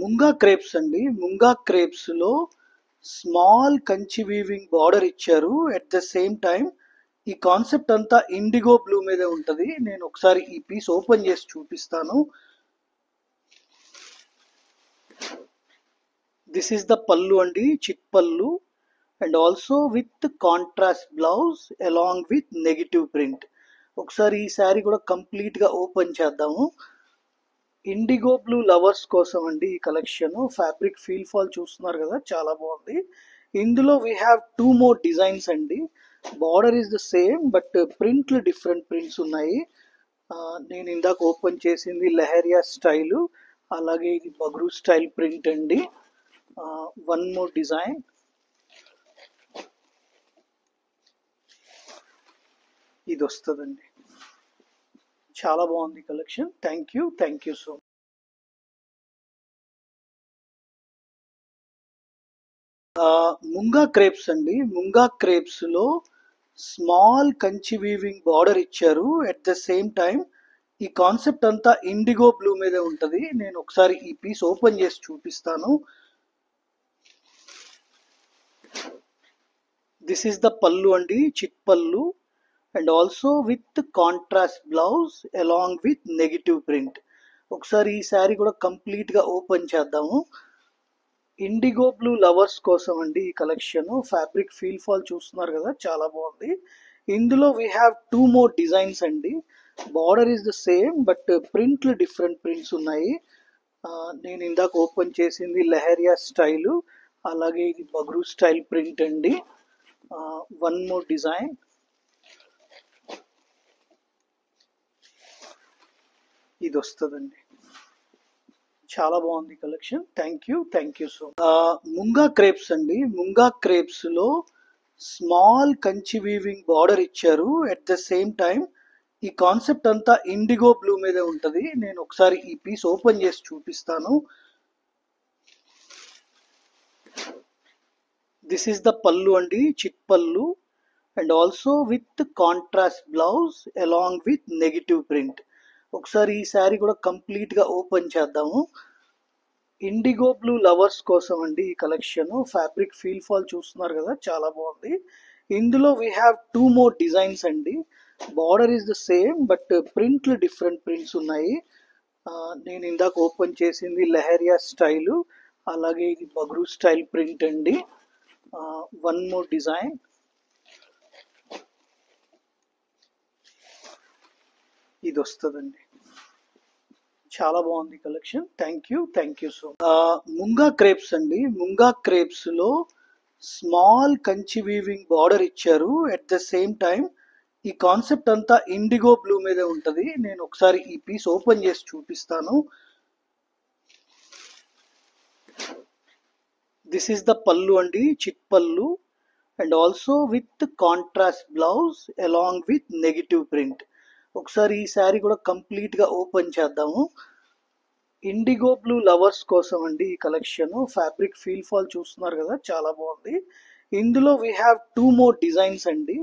Munga crepes అండి. Munga crepes లో small Kanchi weaving border ఇచ్చారు. అట్ ద సేమ్ టైం ఈ కాన్సెప్ట్ అంతా ఇండిగో బ్లూ మీద ఉంటది. నేను ఒకసారి ఈ పీస్ ఓపెన్ చేసి చూపిస్తాను. దిస్ ఈస్ ద పల్లు అండి, చిట్ పల్లు, and also with contrast blouse along with negative print. ఒకసారి ఈ శారీ కూడా కంప్లీట్ గా ఓపెన్ చేద్దాము. ఇండిగో బ్లూ లవర్స్ కోసం అండి ఈ కలెక్షన్. ఫ్యాబ్రిక్ ఫీల్ ఫాల్ చూస్తున్నారు కదా, చాలా బాగుంది. ఇందులో we have two more designs అండి. Border is the same but ప్రింట్లు డిఫరెంట్ ప్రింట్స్ ఉన్నాయి. నేను ఇందాక ఓపెన్ చేసింది లెహరియా స్టైల్, అలాగే ఇది బగ్రూ స్టైల్ ప్రింట్ అండి. One more design. ఇది వస్తుందండి, చాలా బాగుంది collection. Thank you so much. Munga crepes అండి. ముంగా క్రేప్స్ లో స్మాల్ కంచి వీవింగ్ బార్డర్ ఇచ్చారు. అట్ ద సేమ్ టైం ఈ కాన్సెప్ట్ అంతా ఇండిగో బ్లూ మీద ఉంటది. నేను ఒకసారి ఈ పీస్ ఓపెన్ చేసి చూపిస్తాను. దిస్ ఈస్ ద పల్లు అండి, చిట్ పల్లు, and also with contrast blouse along with negative print. ఒకసారి ఈ శారీ కూడా కంప్లీట్ గా ఓపెన్ చేద్దాము. ఇండిగో బ్లూ లవర్స్ కోసం అండి ఈ కలెక్షన్. ఫ్యాబ్రిక్ ఫీల్ ఫాల్ చూస్తున్నారు కదా, చాలా బాగుంది. ఇందులో we have two more designs అండి. Border is the same but ప్రింట్లు డిఫరెంట్ ప్రింట్స్ ఉన్నాయి. నేను ఇందాక ఓపెన్ చేసింది లెహరియా స్టైల్, అలాగే ఇది బగ్రూ స్టైల్ ప్రింట్ అండి. One more design. ఇది వస్తుందండి, చాలా బాగుంది collection. Thank you so much. Munga crepes అండి. ముంగా క్రేప్స్ లో స్మాల్ కంచి వీవింగ్ బార్డర్ ఇచ్చారు. అట్ ద సేమ్ టైం ఈ కాన్సెప్ట్ అంతా ఇండిగో బ్లూ మీద ఉంటది. నేను ఒకసారి ఈ పీస్ ఓపెన్ చేసి చూపిస్తాను. దిస్ ఈస్ ద పల్లు అండి, చిట్ పల్లు, and also with contrast blouse along with negative print. ఒకసారి ఈ శారీ కూడా కంప్లీట్ గా ఓపెన్ చేద్దాము. ఇండిగో బ్లూ లవర్స్ కోసం అండి ఈ కలెక్షన్. ఫ్యాబ్రిక్ ఫీల్ ఫాల్ చూస్తున్నారు కదా, చాలా బాగుంది. ఇందులో we have two more designs అండి. Border is the same but ప్రింట్లు డిఫరెంట్ ప్రింట్స్ ఉన్నాయి. నేను ఇందాక ఓపెన్ చేసింది లెహరియా స్టైల్, అలాగే ఇది బగ్రూ స్టైల్ ప్రింట్ అండి. One more design. ఇది వస్తుందండి, చాలా బాగుంది collection. Thank you so much. Munga crepes అండి. ముంగా క్రేప్స్ లో స్మాల్ కంచి వీవింగ్ బార్డర్ ఇచ్చారు. అట్ ద సేమ్ టైం ఈ కాన్సెప్ట్ అంతా ఇండిగో బ్లూ మీద ఉంటది. నేను ఒకసారి ఈ పీస్ ఓపెన్ చేసి చూపిస్తాను. దిస్ ఈస్ ద పల్లు అండి, చిట్ పల్లు, and also with contrast blouse along with negative print. ఒకసారి ఈ శారీ కూడా కంప్లీట్ గా ఓపెన్ చేద్దాము. ఇండిగో బ్లూ లవర్స్ కోసం అండి ఈ కలెక్షన్. ఫ్యాబ్రిక్ ఫీల్ ఫాల్ చూస్తున్నారు కదా, చాలా బాగుంది. ఇందులో we have two more designs అండి.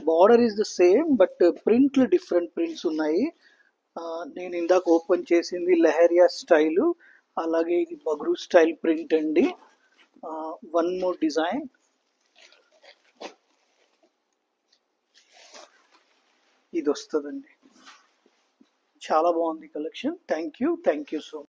Border is the same but ప్రింట్లు డిఫరెంట్ ప్రింట్స్ ఉన్నాయి. నేను ఇందాక ఓపెన్ చేసింది లెహరియా స్టైల్, అలాగే ఇది బగ్రూ స్టైల్ ప్రింట్ అండి. One more design. ఇది వస్తుందండి, చాలా బాగుంది collection. Thank you so much.